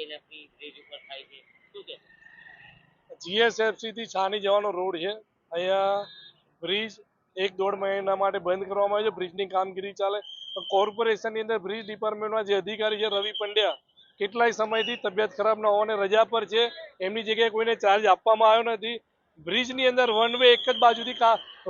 GNFC bridge ઉપર થાય છે, શું કે? જીએસએફસી થી છાની જવાનો રોડ છે. અહીંયા બ્રિજ 1-1.5 મહિના માટે બંધ કરવામાં આવ્યો છે. બ્રિજની કામગીરી ચાલે. કોર્પોરેશનની અંદર બ્રિજ ડિપાર્ટમેન્ટમાં જે અધિકારી છે રવિ પંડ્યા કેટલાય સમયથી તબિયત ખરાબ ન હોવાને રજા પર છે. એમની જગ્યાએ કોઈને ચાર્જ આપવામાં આવ્યો નથી. બ્રિજની અંદર વન વે એક જ બાજુથી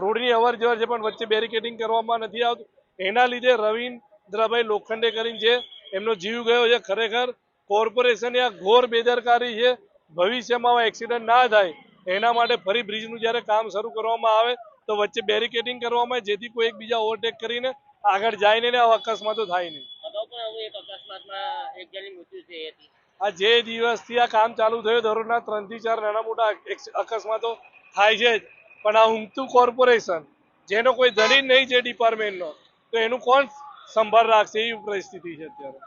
રોડની અવર જવર છે, પણ વચ્ચે બેરિકેડિંગ કરવામાં નથી આવતું. એના લીધે રવિન્દ્રભાઈ લોખંડે કરીને છે એમનો જીવ ગયો છે. ખરેખર કોર્પોરેશનની આ ઘોર બેદરકારી છે. ભવિષ્યમાં એક્સિડન્ટ ના થાય એના માટે ફરી બ્રિજનું જ્યારે કામ શરૂ કરવામાં આવે તો વચ્ચે બેરિકેડિંગ કરવામાં આવે, જેથી કોઈ એકબીજા ઓવરટેક કરીને આગળ જાય નહીં ને આવા અકસ્માતો થાય નહીં. અગાઉ પણ આવું એક અકસ્માતમાં એક જણની મૃત્યુ થઈ હતી. આ જે દિવસથી આ કામ ચાલુ થયું દરરોજના 3 થી 4 નાના મોટા અકસ્માતો થાય છે. પણ આ ઊંઘતું કોર્પોરેશન જેનો કોઈ ધણી નહીં છે ડિપાર્ટમેન્ટનો, તો એનું કોણ સંભાળ રાખશે એવી પરિસ્થિતિ છે અત્યારે.